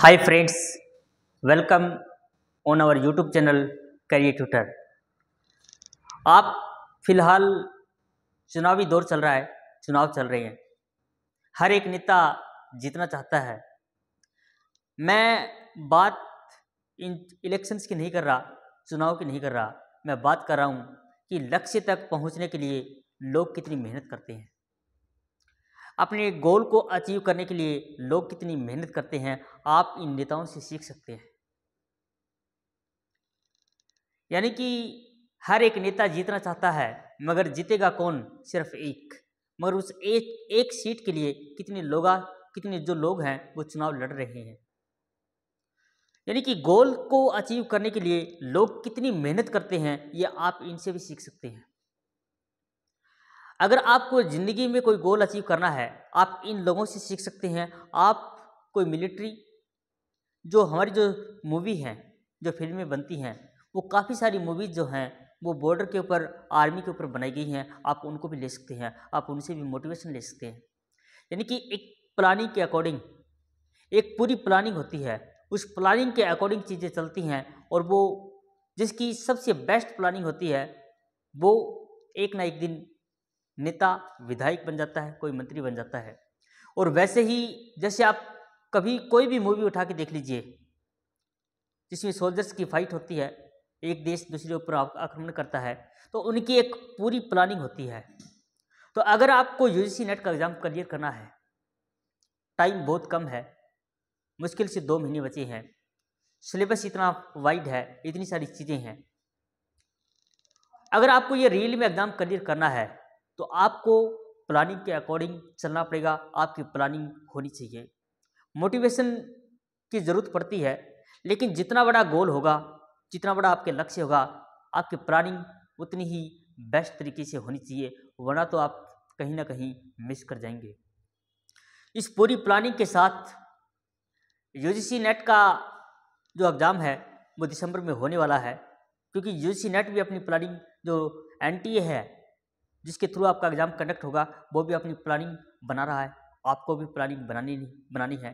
Hi friends, welcome on our YouTube channel career tutor. आप फिलहाल चुनावी दौर चल रहा है, चुनाव चल रहे हैं, हर एक नेता जीतना चाहता है। मैं बात इन इलेक्शंस की नहीं कर रहा, चुनाव की नहीं कर रहा, मैं बात कर रहा हूँ कि लक्ष्य तक पहुँचने के लिए लोग कितनी मेहनत करते हैं, अपने गोल को अचीव करने के लिए लोग कितनी मेहनत करते हैं। आप इन नेताओं से सीख सकते हैं। यानी कि हर एक नेता जीतना चाहता है, मगर जीतेगा कौन? सिर्फ एक। मगर उस एक सीट के लिए कितने जो लोग हैं वो चुनाव लड़ रहे हैं। यानी कि गोल को अचीव करने के लिए लोग कितनी मेहनत करते हैं, ये आप इनसे भी सीख सकते हैं। अगर आपको ज़िंदगी में कोई गोल अचीव करना है, आप इन लोगों से सीख सकते हैं। आप कोई मिलिट्री, जो हमारी जो मूवी हैं, जो फिल्में बनती हैं, वो काफ़ी सारी मूवीज़ जो हैं वो बॉर्डर के ऊपर, आर्मी के ऊपर बनाई गई हैं। आप उनको भी ले सकते हैं, आप उनसे भी मोटिवेशन ले सकते हैं। यानी कि एक प्लानिंग के अकॉर्डिंग, एक पूरी प्लानिंग होती है, उस प्लानिंग के अकॉर्डिंग चीज़ें चलती हैं। और वो जिसकी सबसे बेस्ट प्लानिंग होती है, वो एक ना एक दिन नेता, विधायक बन जाता है, कोई मंत्री बन जाता है। और वैसे ही जैसे आप कभी कोई भी मूवी उठा के देख लीजिए, जिसमें सोल्जर्स की फाइट होती है, एक देश दूसरे ऊपर आक्रमण करता है, तो उनकी एक पूरी प्लानिंग होती है। तो अगर आपको यूजीसी नेट का एग्ज़ाम क्लियर करना है, टाइम बहुत कम है, मुश्किल से 2 महीने बचे हैं, सिलेबस इतना वाइड है, इतनी सारी चीज़ें हैं। अगर आपको ये रियल में एग्ज़ाम क्लियर करना है तो आपको प्लानिंग के अकॉर्डिंग चलना पड़ेगा। आपकी प्लानिंग होनी चाहिए। मोटिवेशन की ज़रूरत पड़ती है, लेकिन जितना बड़ा गोल होगा, जितना बड़ा आपके लक्ष्य होगा, आपकी प्लानिंग उतनी ही बेस्ट तरीके से होनी चाहिए, वरना तो आप कहीं ना कहीं मिस कर जाएंगे। इस पूरी प्लानिंग के साथ यूजीसी नेट का जो एग्ज़ाम है वो दिसंबर में होने वाला है, क्योंकि यूजीसी नेट भी अपनी प्लानिंग, जो एनटीए है जिसके थ्रू आपका एग्ज़ाम कंडक्ट होगा, वो भी अपनी प्लानिंग बना रहा है। आपको भी प्लानिंग बनानी है।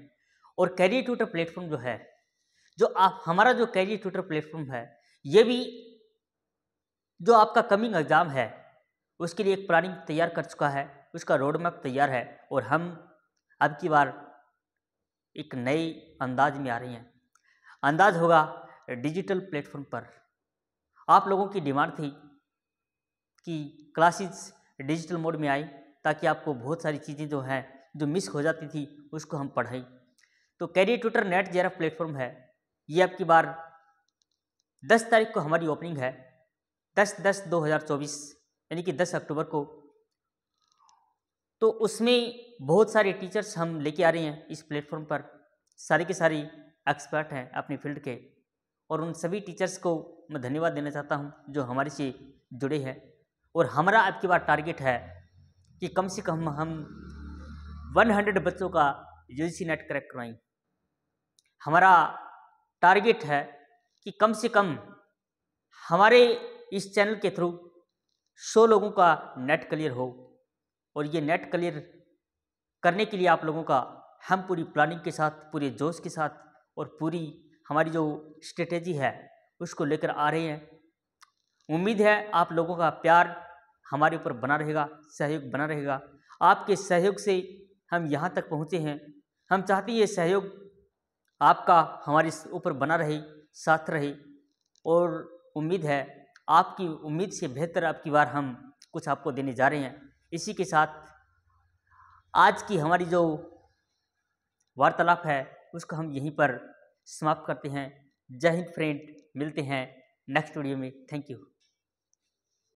और कैरियर ट्यूटर प्लेटफॉर्म जो है, हमारा जो कैरियर ट्यूटर प्लेटफॉर्म है, ये भी जो आपका कमिंग एग्ज़ाम है उसके लिए एक प्लानिंग तैयार कर चुका है, उसका रोड मैप तैयार है। और हम अब की बार एक नए अंदाज में आ रहे हैं। अंदाज होगा डिजिटल प्लेटफॉर्म पर। आप लोगों की डिमांड थी कि क्लासेस डिजिटल मोड में आए, ताकि आपको बहुत सारी चीज़ें जो हैं, जो मिस हो जाती थी, उसको हम पढ़ाएं। तो career tutor NET JRF platform है, ये अब की बार 10 तारीख को हमारी ओपनिंग है, 10/10/2024, यानी कि 10 अक्टूबर को। तो उसमें बहुत सारे टीचर्स हम लेके आ रहे हैं इस प्लेटफॉर्म पर। सारे के सारे एक्सपर्ट हैं अपनी फील्ड के, और उन सभी टीचर्स को मैं धन्यवाद देना चाहता हूं जो हमारे से जुड़े हैं। और हमारा अब की बार टारगेट है कि कम से कम हम 100 बच्चों का यूजीसी नेट क्रैक करवाएं। हमारा टारगेट है कि कम से कम हमारे इस चैनल के थ्रू 100 लोगों का नेट क्लियर हो। और ये नेट क्लियर करने के लिए आप लोगों का हम पूरी प्लानिंग के साथ, पूरे जोश के साथ और पूरी हमारी जो स्ट्रेटेजी है उसको लेकर आ रहे हैं। उम्मीद है आप लोगों का प्यार हमारे ऊपर बना रहेगा, सहयोग बना रहेगा। आपके सहयोग से हम यहाँ तक पहुँचे हैं। हम चाहते हैं ये सहयोग आपका हमारे ऊपर बना रहे, साथ रहे। और उम्मीद है आपकी उम्मीद से बेहतर अब की बार हम कुछ आपको देने जा रहे हैं। इसी के साथ आज की हमारी जो वार्तालाप है उसको हम यहीं पर समाप्त करते हैं। जय हिंद फ्रेंड, मिलते हैं नेक्स्ट वीडियो में। Thank you.